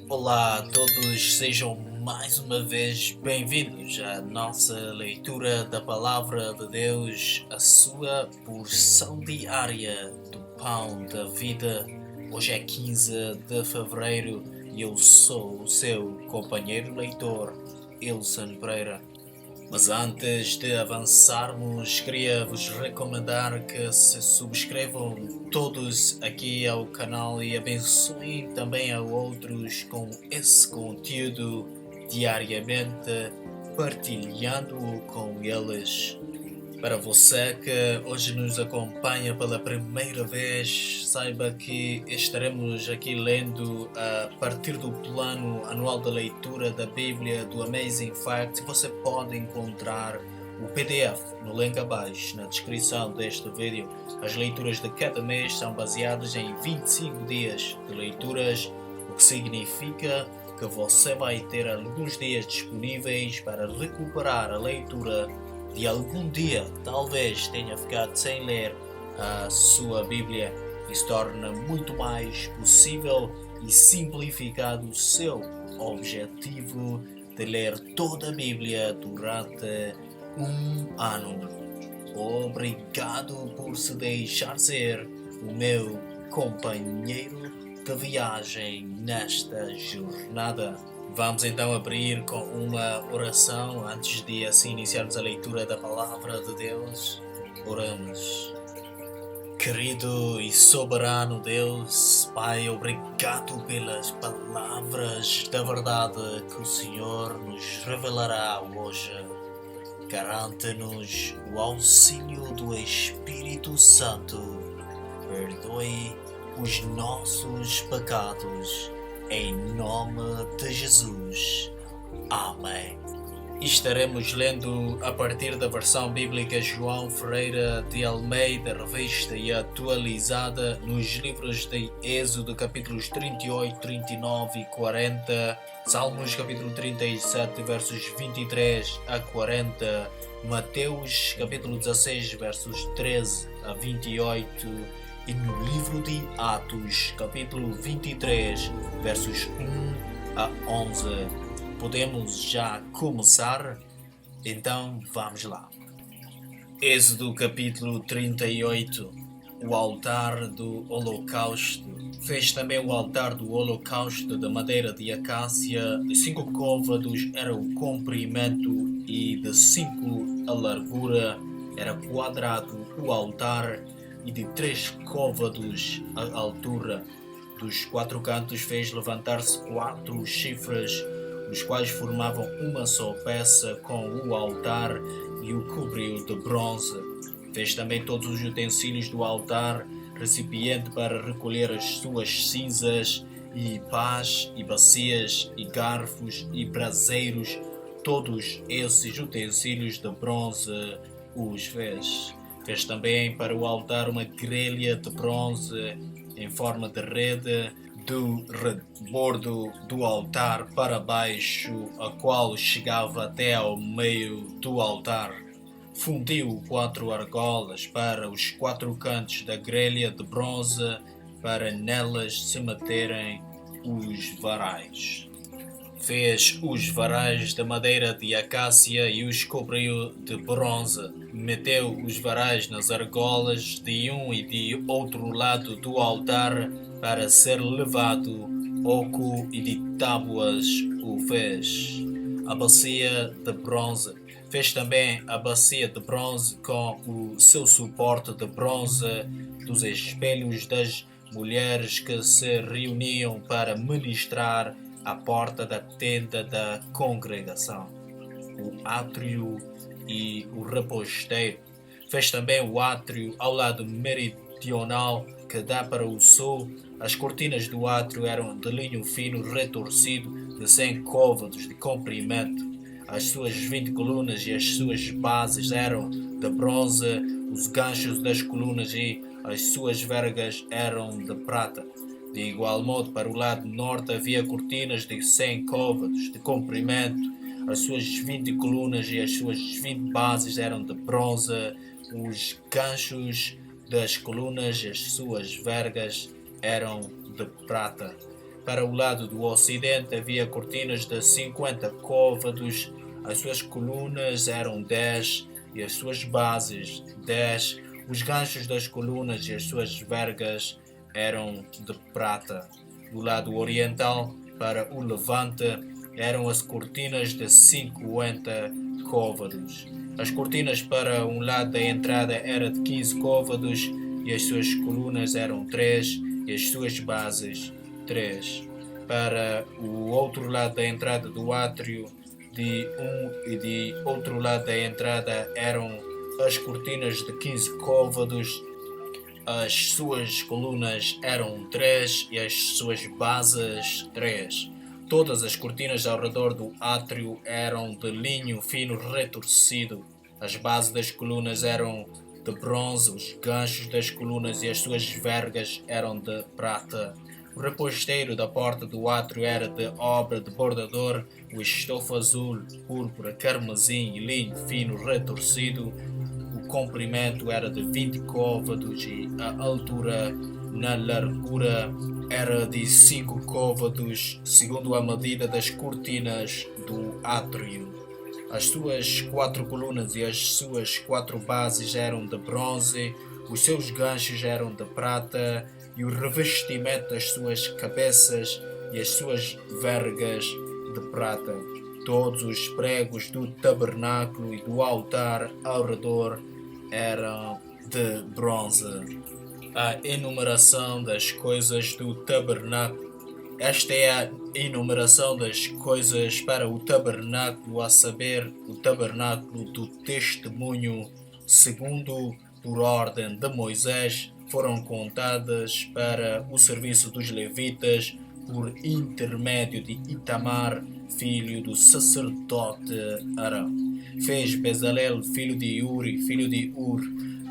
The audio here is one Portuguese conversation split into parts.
Olá a todos, sejam mais uma vez bem-vindos à nossa leitura da Palavra de Deus, a sua porção diária do Pão da Vida. Hoje é 15 de fevereiro e eu sou o seu companheiro leitor, Ilson Pereira. Mas antes de avançarmos, queria vos recomendar que se subscrevam todos aqui ao canal e abençoem também a outros com esse conteúdo diariamente, partilhando-o com eles. Para você que hoje nos acompanha pela primeira vez, saiba que estaremos aqui lendo a partir do plano anual de leitura da Bíblia do Amazing Facts. Você pode encontrar o PDF no link abaixo na descrição deste vídeo. As leituras de cada mês são baseadas em 25 dias de leituras, o que significa que você vai ter alguns dias disponíveis para recuperar a leitura de algum dia talvez tenha ficado sem ler a sua Bíblia. Isso torna muito mais possível e simplificado o seu objetivo de ler toda a Bíblia durante um ano. Obrigado por se deixar ser o meu companheiro de viagem nesta jornada. Vamos então abrir com uma oração antes de assim iniciarmos a leitura da Palavra de Deus. Oramos. Querido e soberano Deus, Pai, obrigado pelas palavras da verdade que o Senhor nos revelará hoje. Garante-nos o auxílio do Espírito Santo. Perdoe os nossos pecados. Em nome de Jesus. Amém. Estaremos lendo a partir da versão bíblica João Ferreira de Almeida, revista e atualizada, nos livros de Êxodo, capítulos 38, 39 e 40, Salmos, capítulo 37, versos 23 a 40, Mateus, capítulo 16, versos 13 a 28, e no livro de Atos, capítulo 23, versos 1 a 11. Podemos já começar? Então vamos lá. Êxodo, capítulo 38. O altar do holocausto. Fez também o altar do holocausto de madeira de acácia, de 5 côvados era o comprimento e de 5 a largura. Era quadrado o altar e de 3 côvados a altura. Dos 4 cantos fez levantar-se 4 chifres, os quais formavam uma só peça com o altar, e o cobriu de bronze. Fez também todos os utensílios do altar, recipiente para recolher as suas cinzas, e pás, e bacias, e garfos, e braseiros. Todos esses utensílios de bronze os fez. Fez também para o altar uma grelha de bronze em forma de rede do rebordo do altar para baixo, a qual chegava até ao meio do altar. Fundiu 4 argolas para os 4 cantos da grelha de bronze, para nelas se meterem os varais. Fez os varais de madeira de acácia e os cobriu de bronze. Meteu os varais nas argolas de um e de outro lado do altar para ser levado. Oco e de tábuas o fez. A bacia de bronze. Fez também a bacia de bronze com o seu suporte de bronze dos espelhos das mulheres que se reuniam para ministrar à porta da tenda da congregação, o átrio e o reposteiro. Fez também o átrio ao lado meridional que dá para o sul. As cortinas do átrio eram de linho fino retorcido de 100 côvados de comprimento. As suas 20 colunas e as suas bases eram de bronze, os ganchos das colunas e as suas vergas eram de prata. De igual modo, para o lado norte havia cortinas de 100 côvados de comprimento. As suas 20 colunas e as suas 20 bases eram de bronze. Os ganchos das colunas e as suas vergas eram de prata. Para o lado do ocidente havia cortinas de 50 côvados, as suas colunas eram 10 e as suas bases 10. Os ganchos das colunas e as suas vergas eram de prata. Do lado oriental, para o levante, eram as cortinas de 50 côvados. As cortinas para um lado da entrada eram de 15 côvados e as suas colunas eram 3 e as suas bases 3. Para o outro lado da entrada do átrio, de um e de outro lado da entrada eram as cortinas de 15 côvados. As suas colunas eram 3 e as suas bases 3. Todas as cortinas ao redor do átrio eram de linho fino retorcido. As bases das colunas eram de bronze, os ganchos das colunas e as suas vergas eram de prata. O reposteiro da porta do átrio era de obra de bordador, o estofo azul, púrpura, carmesim e linho fino retorcido. O comprimento era de 20 côvados e a altura na largura era de 5 côvados, segundo a medida das cortinas do átrio. As suas 4 colunas e as suas 4 bases eram de bronze, os seus ganchos eram de prata e o revestimento das suas cabeças e as suas vergas de prata. Todos os pregos do tabernáculo e do altar ao redor eram de bronze. A enumeração das coisas do tabernáculo. Esta é a enumeração das coisas para o tabernáculo, a saber, o tabernáculo do testemunho, segundo por ordem de Moisés, foram contadas para o serviço dos levitas por intermédio de Itamar, filho do sacerdote Arão. Fez Bezalel, filho de Uri, filho de Ur,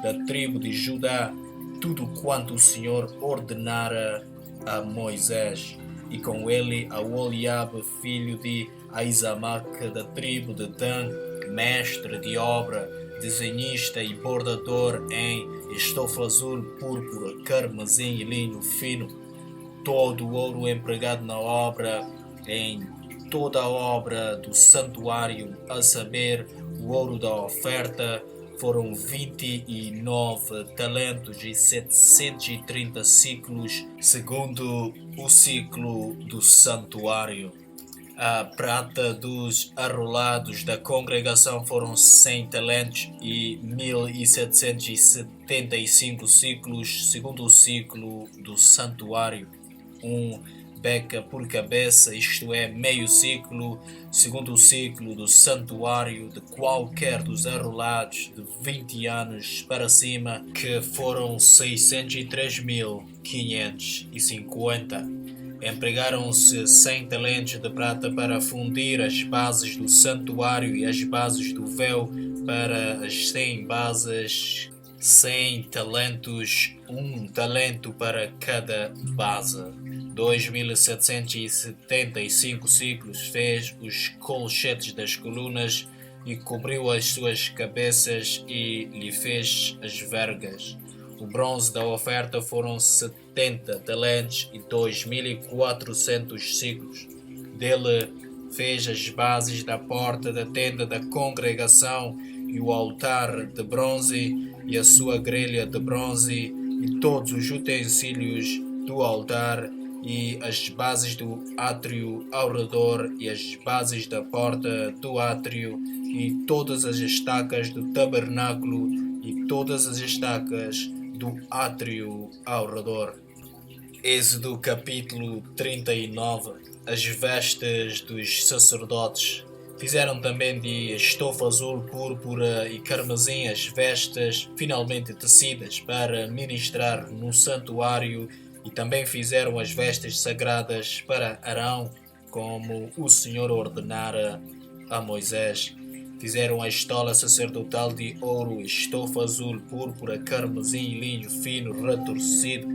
da tribo de Judá, tudo quanto o Senhor ordenara a Moisés, e com ele a Oliabe, filho de Aizamaque, da tribo de Dan, mestre de obra, desenhista e bordador em estofa azul, púrpura, carmesim e linho fino. Todo o ouro empregado na obra, em toda a obra do santuário, a saber, o ouro da oferta, foram 29 talentos e 730 ciclos, segundo o ciclo do santuário. A prata dos arrolados da congregação foram 100 talentos e 1775 ciclos, segundo o ciclo do santuário. Beca por cabeça, isto é, meio ciclo, segundo o ciclo do santuário, de qualquer dos arrolados de 20 anos para cima, que foram 603.550. Empregaram-se 100 talentos de prata para fundir as bases do santuário e as bases do véu para as 100 bases, 100 talentos, 1 talento para cada base. 2.775 ciclos fez os colchetes das colunas e cobriu as suas cabeças e lhe fez as vergas. O bronze da oferta foram 70 talentos e 2.400 ciclos. Dele fez as bases da porta da tenda da congregação e o altar de bronze e a sua grelha de bronze e todos os utensílios do altar e as bases do átrio ao redor e as bases da porta do átrio e todas as estacas do tabernáculo e todas as estacas do átrio ao redor. Êxodo capítulo 39. As vestes dos sacerdotes. Fizeram também de estofa azul, púrpura e carmesim as vestes finalmente tecidas para ministrar no santuário, e também fizeram as vestes sagradas para Arão, como o Senhor ordenara a Moisés. Fizeram a estola sacerdotal de ouro, estofa azul, púrpura, carmesim e linho fino retorcido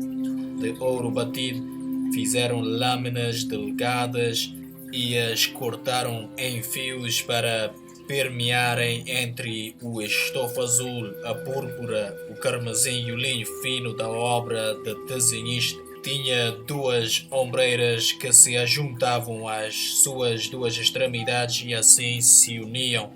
de ouro batido. Fizeram lâminas delgadas e as cortaram em fios para permearem entre o estofa azul, a púrpura, o carmesim e o linho fino da obra de desenhista. tinha duas ombreiras que se ajuntavam às suas duas extremidades e assim se uniam.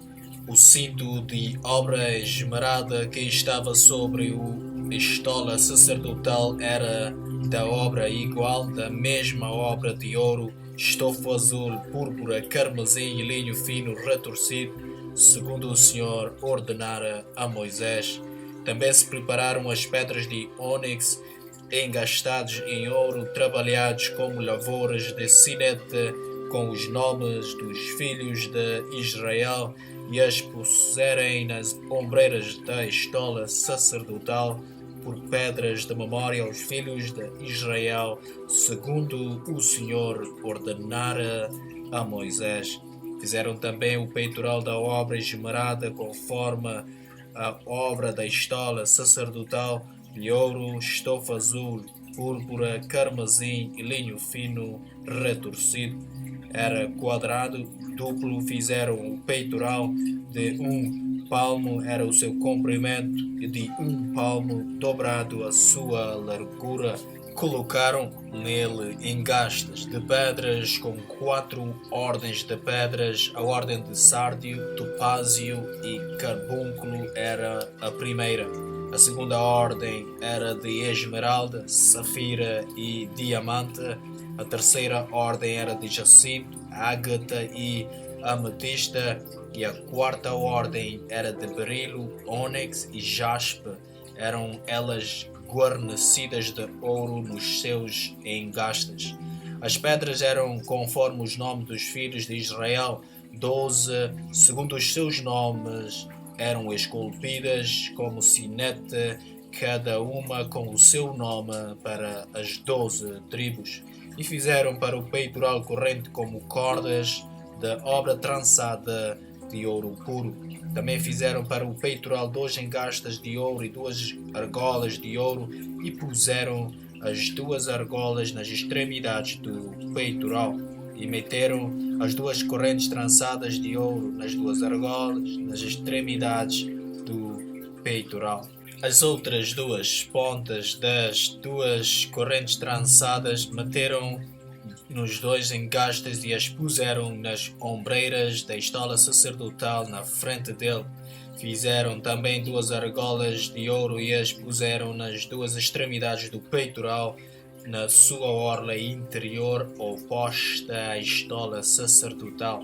O cinto de obra esmerada que estava sobre o estola sacerdotal era da obra igual, da mesma obra de ouro, estofo azul, púrpura, carmesim e linho fino retorcido, segundo o Senhor ordenara a Moisés. Também se prepararam as pedras de ônix engastados em ouro, trabalhados como lavouras de sinete, com os nomes dos filhos de Israel, e as puserem nas ombreiras da estola sacerdotal por pedras de memória aos filhos de Israel, segundo o Senhor ordenara a Moisés. Fizeram também o peitoral da obra esmerada conforme a obra da estola sacerdotal, de ouro, estofa azul, púrpura, carmesim e linho fino retorcido. Era quadrado, duplo. Fizeram o peitoral de 1 palmo, era o seu comprimento, e de 1 palmo dobrado a sua largura. Colocaram nele engastes de pedras com 4 ordens de pedras. A ordem de sárdio, topázio e carbúnculo era a primeira. A segunda ordem era de esmeralda, safira e diamante. A terceira ordem era de jacinto, ágata e ametista. E a quarta ordem era de berilo, ônix e jaspe. Eram elas guarnecidas de ouro nos seus engastes. As pedras eram conforme os nomes dos filhos de Israel, 12, segundo os seus nomes, eram esculpidas como sinete, cada uma com o seu nome para as 12 tribos. E fizeram para o peitoral corrente como cordas da obra trançada de ouro puro. Também fizeram para o peitoral 2 engastes de ouro e 2 argolas de ouro, e puseram as 2 argolas nas extremidades do peitoral, e meteram as 2 correntes trançadas de ouro nas 2 argolas, nas extremidades do peitoral. As outras 2 pontas das 2 correntes trançadas meteram nos 2 engastes e as puseram nas ombreiras da estola sacerdotal na frente dele. Fizeram também 2 argolas de ouro e as puseram nas 2 extremidades do peitoral, na sua orla interior oposta à estola sacerdotal.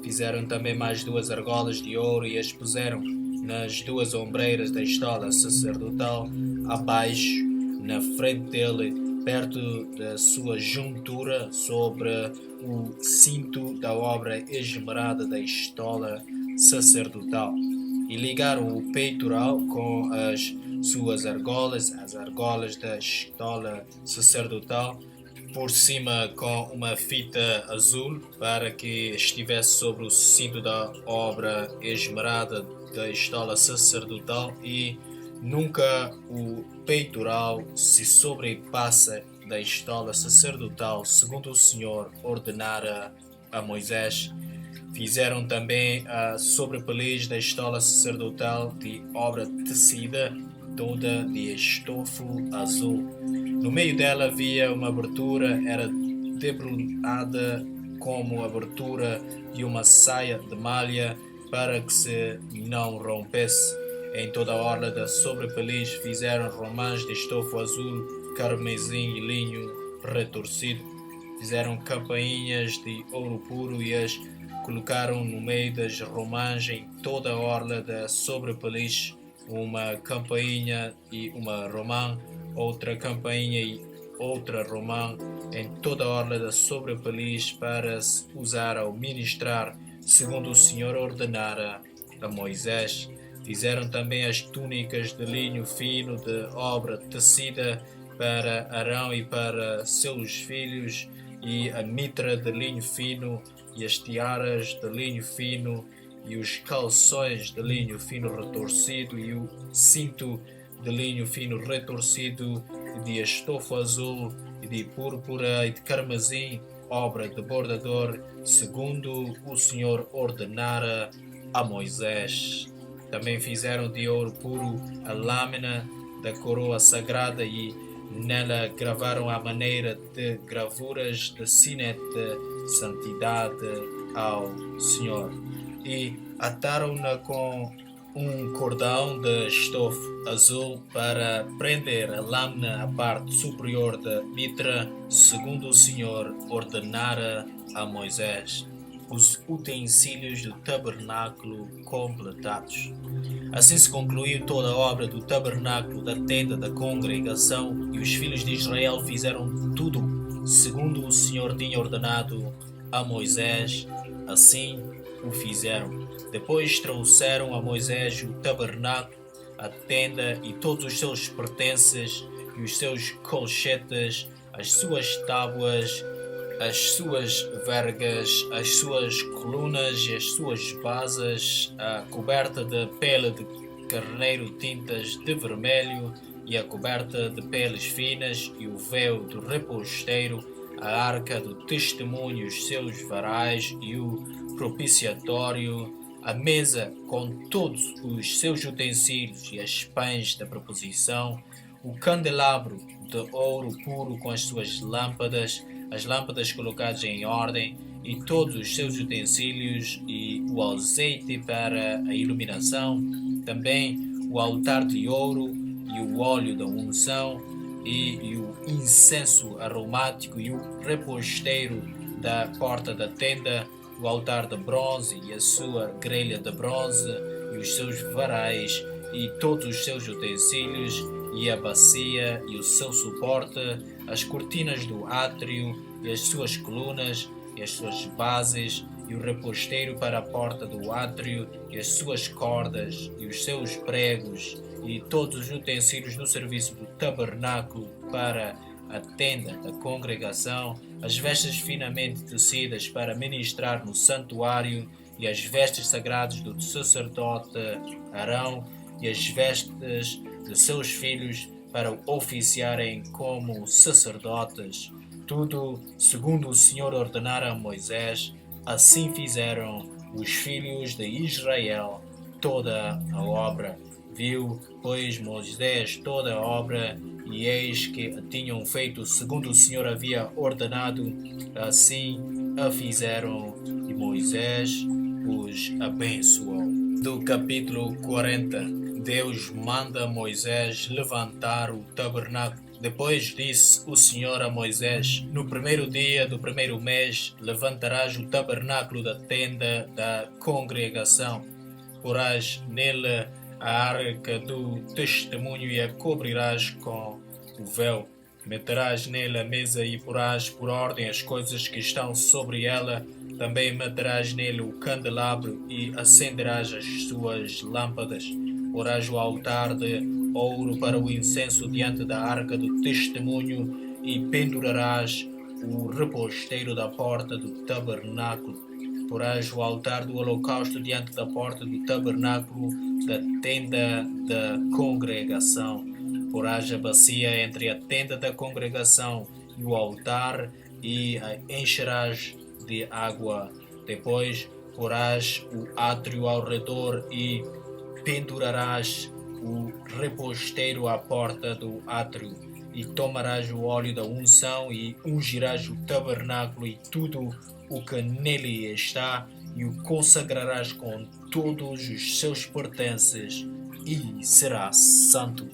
Fizeram também mais 2 argolas de ouro e as puseram nas 2 ombreiras da estola sacerdotal, abaixo, na frente dele, perto da sua juntura, sobre o cinto da obra esmerada da estola sacerdotal. E ligaram o peitoral com as suas argolas, as argolas da estola sacerdotal, por cima com uma fita azul, para que estivesse sobre o cinto da obra esmerada da estola sacerdotal, e nunca o peitoral se sobrepassa da estola sacerdotal, segundo o Senhor ordenara a Moisés. Fizeram também a sobrepeliz da estola sacerdotal de obra tecida, toda de estofo azul. No meio dela havia uma abertura, era debruçada como a abertura de uma saia de malha, para que se não rompesse. Em toda a orla da sobrepeliz fizeram romãs de estofo azul, carmesim e linho retorcido. Fizeram campainhas de ouro puro e as colocaram no meio das romãs em toda a orla da sobrepeliz, uma campainha e uma romã, outra campainha e outra romã, em toda a orla da sobrepeliz, para se usar ao ministrar, segundo o Senhor ordenara a Moisés. Fizeram também as túnicas de linho fino de obra tecida para Arão e para seus filhos, e a mitra de linho fino, e as tiaras de linho fino, e os calções de linho fino retorcido, e o cinto de linho fino retorcido, e de estofo azul, e de púrpura, e de carmesim, obra de bordador, segundo o Senhor ordenara a Moisés. Também fizeram de ouro puro a lâmina da coroa sagrada, e Nela gravaram à maneira de gravuras de sinete de santidade ao Senhor e ataram-na com um cordão de estofo azul para prender a lâmina à parte superior da mitra, segundo o Senhor ordenara a Moisés. Os utensílios do tabernáculo completados. Assim se concluiu toda a obra do tabernáculo da tenda da congregação, e os filhos de Israel fizeram tudo segundo o Senhor tinha ordenado a Moisés, assim o fizeram. Depois trouxeram a Moisés o tabernáculo, a tenda e todos os seus pertences, e os seus colchetes, as suas tábuas, as suas vergas, as suas colunas e as suas basas, a coberta de pele de carneiro tintas de vermelho e a coberta de peles finas e o véu do reposteiro, a arca do testemunho, os seus varais e o propiciatório, a mesa com todos os seus utensílios e as pães da proposição, o candelabro de ouro puro com as suas lâmpadas, as lâmpadas colocadas em ordem e todos os seus utensílios e o azeite para a iluminação, também o altar de ouro e o óleo da unção e o incenso aromático e o reposteiro da porta da tenda, o altar de bronze e a sua grelha de bronze e os seus varais e todos os seus utensílios e a bacia e o seu suporte, as cortinas do átrio e as suas colunas e as suas bases e o reposteiro para a porta do átrio e as suas cordas e os seus pregos e todos os utensílios do serviço do tabernáculo para a tenda da congregação, as vestes finamente tecidas para ministrar no santuário e as vestes sagradas do sacerdote Arão e as vestes de seus filhos para oficiarem como sacerdotes. Tudo segundo o Senhor ordenara a Moisés, assim fizeram os filhos de Israel toda a obra. Viu, pois, Moisés toda a obra, e eis que a tinham feito segundo o Senhor havia ordenado, assim a fizeram, e Moisés os abençoou. Do capítulo 40. Deus manda Moisés levantar o tabernáculo. Depois disse o Senhor a Moisés: no primeiro dia do primeiro mês levantarás o tabernáculo da tenda da congregação. Porás nele a arca do testemunho e a cobrirás com o véu. Meterás nele a mesa e porás por ordem as coisas que estão sobre ela. Também meterás nele o candelabro e acenderás as suas lâmpadas. Porás o altar de ouro para o incenso diante da arca do testemunho e pendurarás o reposteiro da porta do tabernáculo. Porás o altar do holocausto diante da porta do tabernáculo da tenda da congregação. Porás a bacia entre a tenda da congregação e o altar e a encherás de água. Depois porás o átrio ao redor e pendurarás o reposteiro à porta do átrio. E tomarás o óleo da unção e ungirás o tabernáculo e tudo o que nele está, e o consagrarás com todos os seus pertences, e será santo.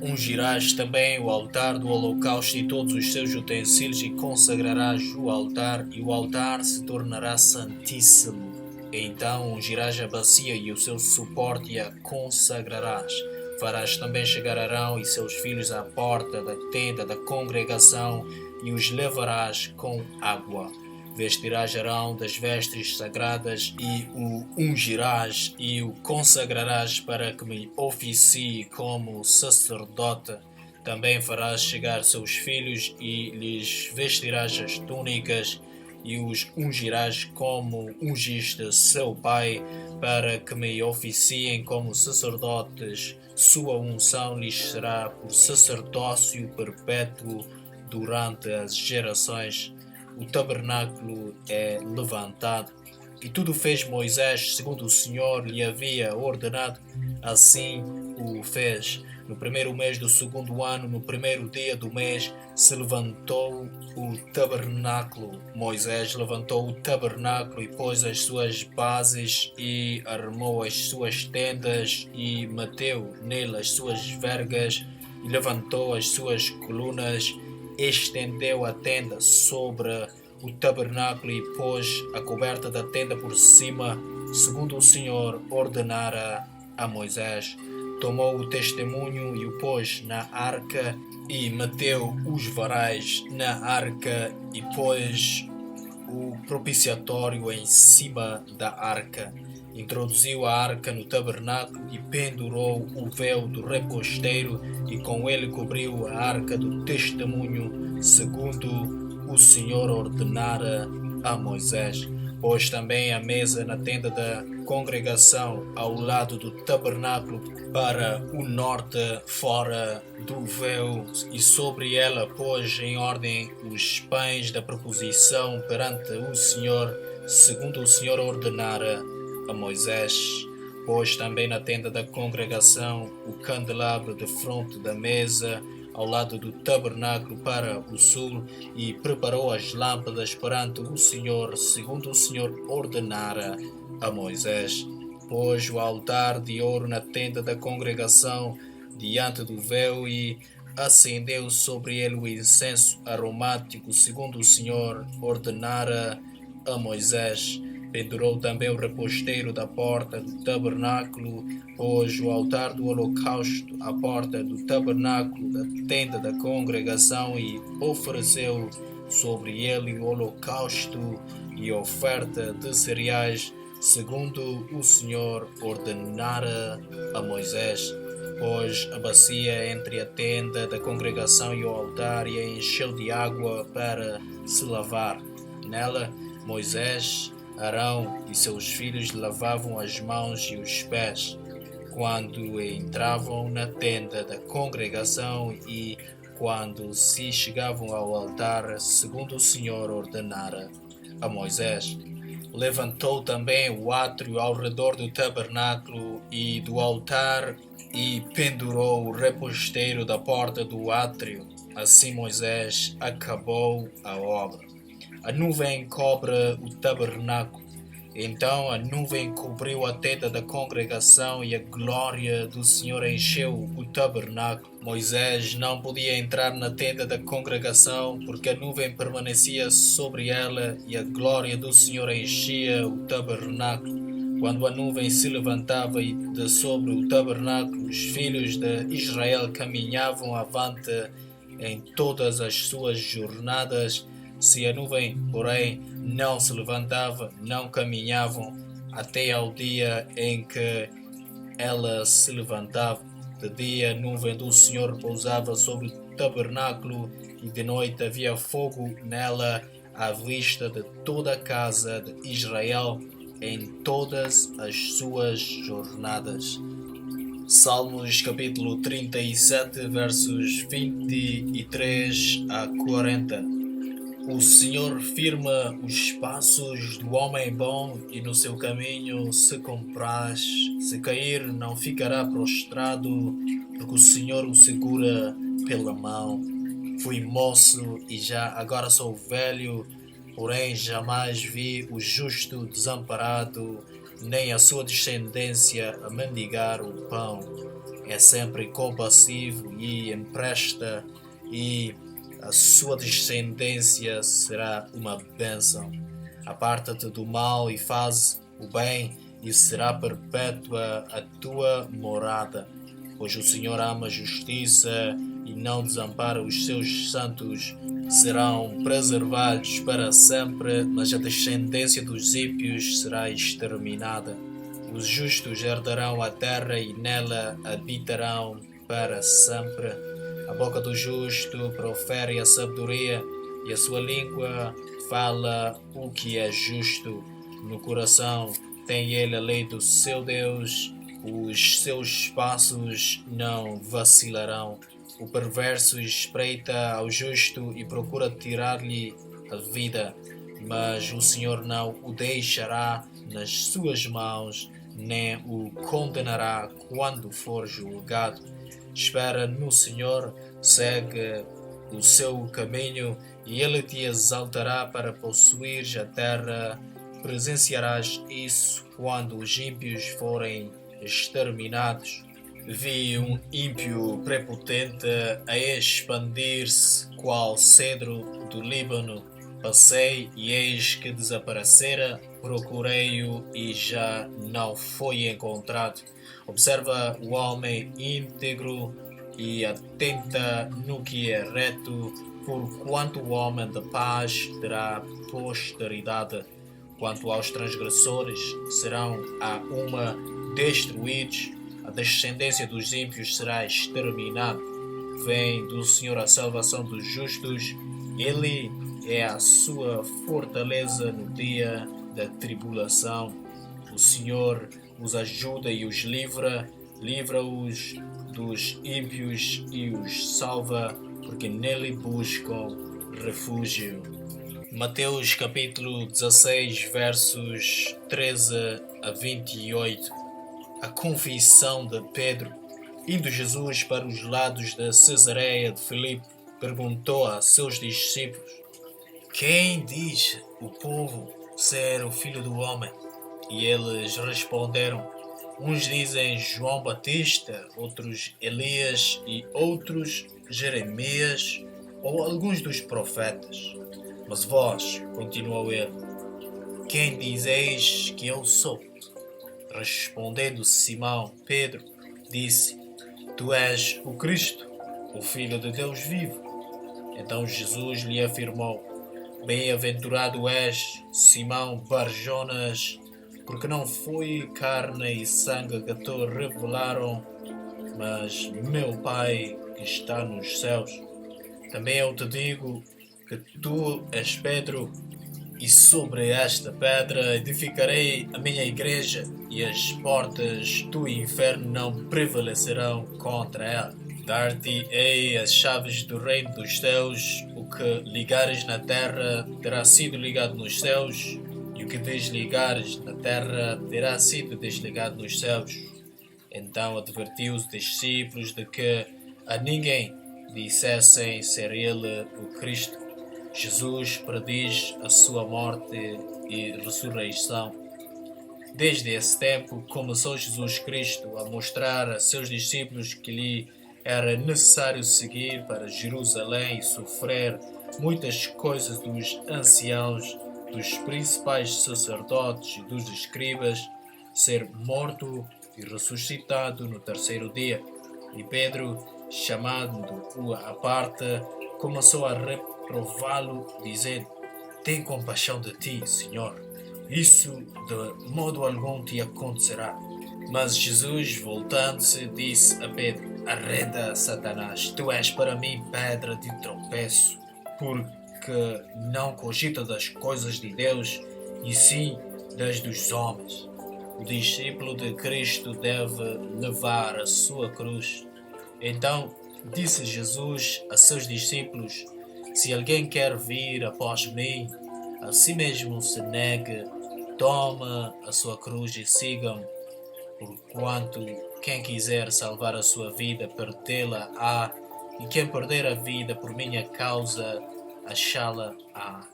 Ungirás também o altar do holocausto e todos os seus utensílios, e consagrarás o altar, e o altar se tornará santíssimo. Então ungirás a bacia e o seu suporte e a consagrarás. Farás também chegar Arão e seus filhos à porta da tenda da congregação e os levarás com água. Vestirás Arão das vestes sagradas e o ungirás e o consagrarás para que me oficie como sacerdote. Também farás chegar seus filhos e lhes vestirás as túnicas e os ungirás como ungiste seu pai, para que me oficiem como sacerdotes. Sua unção lhes será por sacerdócio perpétuo durante as gerações. O tabernáculo é levantado. E tudo fez Moisés segundo o Senhor lhe havia ordenado, assim o fez. No primeiro mês do segundo ano, no primeiro dia do mês, se levantou o tabernáculo. Moisés levantou o tabernáculo e pôs as suas bases e armou as suas tendas e meteu nele as suas vergas e levantou as suas colunas, estendeu a tenda sobre o tabernáculo e pôs a coberta da tenda por cima, segundo o Senhor ordenara a Moisés. Tomou o testemunho e o pôs na arca e meteu os varais na arca e pôs o propiciatório em cima da arca. Introduziu a arca no tabernáculo e pendurou o véu do reposteiro e com ele cobriu a arca do testemunho, segundo o Senhor ordenara a Moisés. Pôs também a mesa na tenda da congregação ao lado do tabernáculo para o norte, fora do véu, e sobre ela pôs em ordem os pães da proposição perante o Senhor, segundo o Senhor ordenara a Moisés. Pôs também na tenda da congregação o candelabro de fronte da mesa ao lado do tabernáculo para o sul e preparou as lâmpadas perante o Senhor, segundo o Senhor ordenara a Moisés. Pôs o altar de ouro na tenda da congregação diante do véu e acendeu sobre ele o incenso aromático, segundo o Senhor ordenara a Moisés. Pendurou também o reposteiro da porta do tabernáculo, pôs o altar do holocausto à porta do tabernáculo da tenda da congregação e ofereceu sobre ele o holocausto e oferta de cereais, segundo o Senhor ordenara a Moisés. Pôs a bacia entre a tenda da congregação e o altar e a encheu de água para se lavar. Nela, Moisés, Arão e seus filhos lavavam as mãos e os pés quando entravam na tenda da congregação e quando se chegavam ao altar, segundo o Senhor ordenara a Moisés. Levantou também o átrio ao redor do tabernáculo e do altar e pendurou o reposteiro da porta do átrio. Assim Moisés acabou a obra. A nuvem cobre o tabernáculo. Então a nuvem cobriu a tenda da congregação e a glória do Senhor encheu o tabernáculo. Moisés não podia entrar na tenda da congregação porque a nuvem permanecia sobre ela e a glória do Senhor enchia o tabernáculo. Quando a nuvem se levantava e de sobre o tabernáculo, os filhos de Israel caminhavam avante em todas as suas jornadas. Se a nuvem, porém, não se levantava, não caminhavam até ao dia em que ela se levantava. De dia, a nuvem do Senhor repousava sobre o tabernáculo e de noite havia fogo nela à vista de toda a casa de Israel em todas as suas jornadas. Salmos capítulo 37, versos 23 a 40. O Senhor firma os passos do homem bom e no seu caminho se compraz. Se cair, não ficará prostrado, porque o Senhor o segura pela mão. Fui moço e já agora sou velho, porém jamais vi o justo desamparado, nem a sua descendência a mendigar o pão. É sempre compassivo e empresta, e a sua descendência será uma bênção. Aparta-te do mal e faz o bem, e será perpétua a tua morada. Pois o Senhor ama a justiça e não desampara os seus santos. Serão preservados para sempre, mas a descendência dos ímpios será exterminada. Os justos herdarão a terra e nela habitarão para sempre. A boca do justo profere a sabedoria e a sua língua fala o que é justo. No coração tem ele a lei do seu Deus, os seus passos não vacilarão. O perverso espreita ao justo e procura tirar-lhe a vida, mas o Senhor não o deixará nas suas mãos, nem o condenará quando for julgado. Espera no Senhor, segue o seu caminho, e Ele te exaltará para possuires a terra. Presenciarás isso quando os ímpios forem exterminados. Vi um ímpio prepotente a expandir-se qual cedro do Líbano. Passei e eis que desaparecera, procurei-o e já não foi encontrado. Observa o homem íntegro e atenta no que é reto, porquanto o homem de paz terá posteridade. Quanto aos transgressores, serão a uma destruídos, a descendência dos ímpios será exterminada. Vem do Senhor a salvação dos justos, Ele é a sua fortaleza no dia da tribulação. O Senhor os ajuda e os livra-os dos ímpios e os salva, porque nele buscam refúgio. Mateus capítulo 16, versos 13 a 28. A confissão de Pedro. Indo Jesus para os lados da Cesareia de Filipe, perguntou a seus discípulos: quem diz o povo ser o Filho do Homem? E eles responderam: uns dizem João Batista, outros Elias e outros Jeremias ou alguns dos profetas. Mas vós, continuou ele, quem dizeis que eu sou? Respondendo Simão Pedro, disse: tu és o Cristo, o Filho de Deus vivo. Então Jesus lhe afirmou: bem-aventurado és, Simão Bar-Jonas, porque não foi carne e sangue que te revelaram, mas meu Pai que está nos céus. Também eu te digo que tu és Pedro, e sobre esta pedra edificarei a minha igreja, e as portas do inferno não prevalecerão contra ela. Dar-te-ei as chaves do reino dos céus. O que ligares na terra terá sido ligado nos céus, e o que desligares na terra terá sido desligado nos céus. Então advertiu os discípulos de que a ninguém dissessem ser ele o Cristo. Jesus prediz a sua morte e ressurreição. Desde esse tempo começou Jesus Cristo a mostrar a seus discípulos que lhe era necessário seguir para Jerusalém e sofrer muitas coisas dos anciãos, dos principais sacerdotes e dos escribas, ser morto e ressuscitado no terceiro dia. E Pedro, chamando-o à parte, começou a reprová-lo, dizendo: tem compaixão de ti, Senhor. Isso de modo algum te acontecerá. Mas Jesus, voltando-se, disse a Pedro: arreda, Satanás, tu és para mim pedra de tropeço, porque não cogita das coisas de Deus, e sim das dos homens. O discípulo de Cristo deve levar a sua cruz. Então disse Jesus a seus discípulos: se alguém quer vir após mim, a si mesmo se negue, toma a sua cruz e siga-me. Porquanto quem quiser salvar a sua vida, perdê-la-á, e quem perder a vida por minha causa, achá-la-á.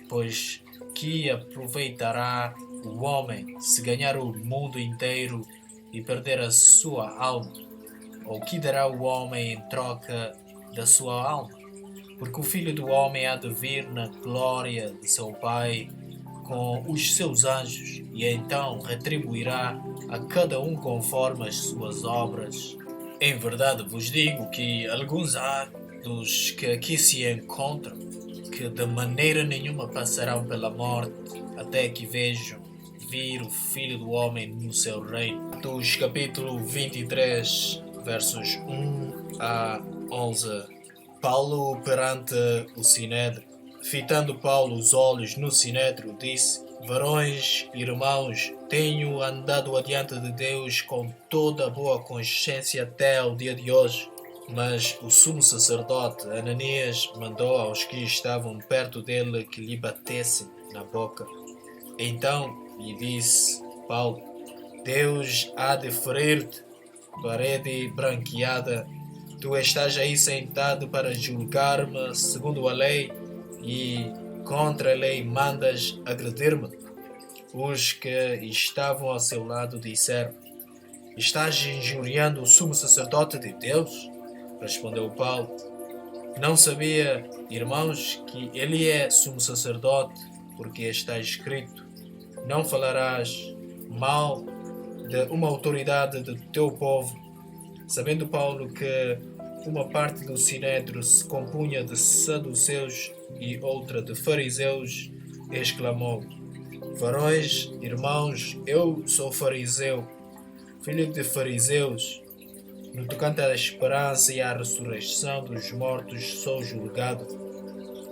Pois que aproveitará o homem se ganhar o mundo inteiro e perder a sua alma? Ou que dará o homem em troca da sua alma? Porque o Filho do Homem há de vir na glória de seu Pai com os seus anjos, e então retribuirá a cada um conforme as suas obras. Em verdade vos digo que alguns há dos que aqui se encontram, que de maneira nenhuma passarão pela morte, até que vejam vir o Filho do Homem no seu reino. Atos capítulo 23, versos 1 a 11. Paulo perante o Sinédrio. Fitando Paulo os olhos no Sinédrio, disse: varões, irmãos, tenho andado adiante de Deus com toda a boa consciência até ao dia de hoje. Mas o sumo sacerdote Ananias mandou aos que estavam perto dele que lhe batessem, na boca. Então lhe disse Paulo: Deus há de ferir-te, parede branqueada. Tu estás aí sentado para julgar-me segundo a lei e contra a lei mandas agredir-me? Os que estavam ao seu lado disseram: Estás injuriando o sumo sacerdote de Deus? Respondeu Paulo: Não sabia, irmãos, que ele é sumo sacerdote, porque está escrito: Não falarás mal de uma autoridade do teu povo. Sabendo Paulo que uma parte do sinédrio se compunha de saduceus e outra de fariseus, exclamou: Varões, irmãos, eu sou fariseu, filho de fariseus. No tocante à esperança e à ressurreição dos mortos, sou julgado.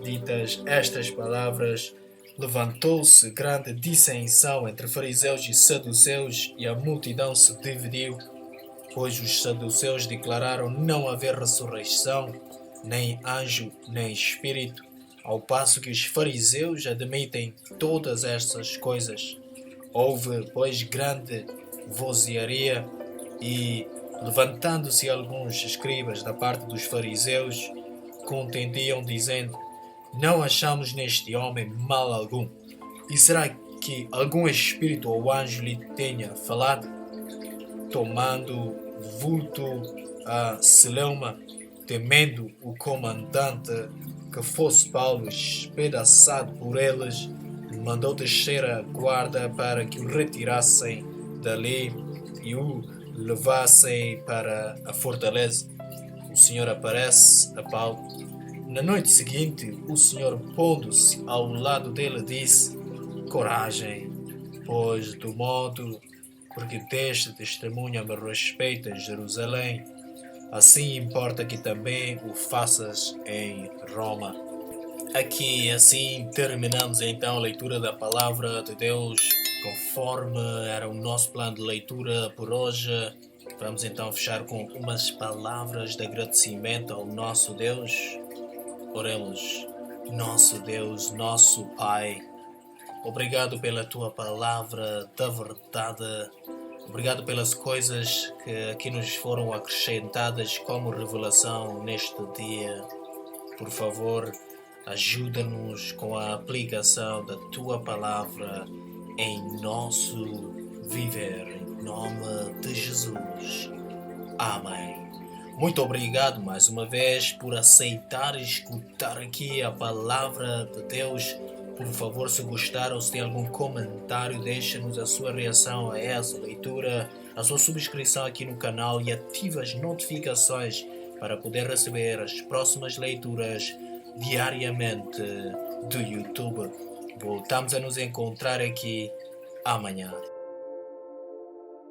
Ditas estas palavras, levantou-se grande dissensão entre fariseus e saduceus, e a multidão se dividiu, pois os saduceus declararam não haver ressurreição, nem anjo, nem espírito, ao passo que os fariseus admitem todas estas coisas. Houve, pois, grande vozearia e, levantando-se alguns escribas da parte dos fariseus, contendiam, dizendo: Não achamos neste homem mal algum. E será que algum espírito ou anjo lhe tenha falado? Tomando vulto a celeuma, temendo o comandante que fosse Paulo espedaçado por eles, mandou descer a guarda para que o retirassem dali e o levassem para a fortaleza. O Senhor aparece a Paulo. Na noite seguinte, o Senhor, pondo-se ao lado dele, disse: Coragem, pois do modo porque deste testemunho a meu respeito em Jerusalém, assim importa que também o faças em Roma. Aqui assim terminamos então a leitura da Palavra de Deus, conforme era o nosso plano de leitura por hoje. Vamos então fechar com umas palavras de agradecimento ao nosso Deus. Oremos. Nosso Deus, nosso Pai, obrigado pela Tua Palavra da verdade. Obrigado pelas coisas que aqui nos foram acrescentadas como revelação neste dia. Por favor, ajuda-nos com a aplicação da Tua Palavra em nosso viver. Em nome de Jesus. Amém. Muito obrigado mais uma vez por aceitar e escutar aqui a Palavra de Deus. Por favor, se gostaram, se tem algum comentário, deixe-nos a sua reação a essa leitura, a sua subscrição aqui no canal e ative as notificações para poder receber as próximas leituras diariamente do YouTube. Voltamos a nos encontrar aqui amanhã.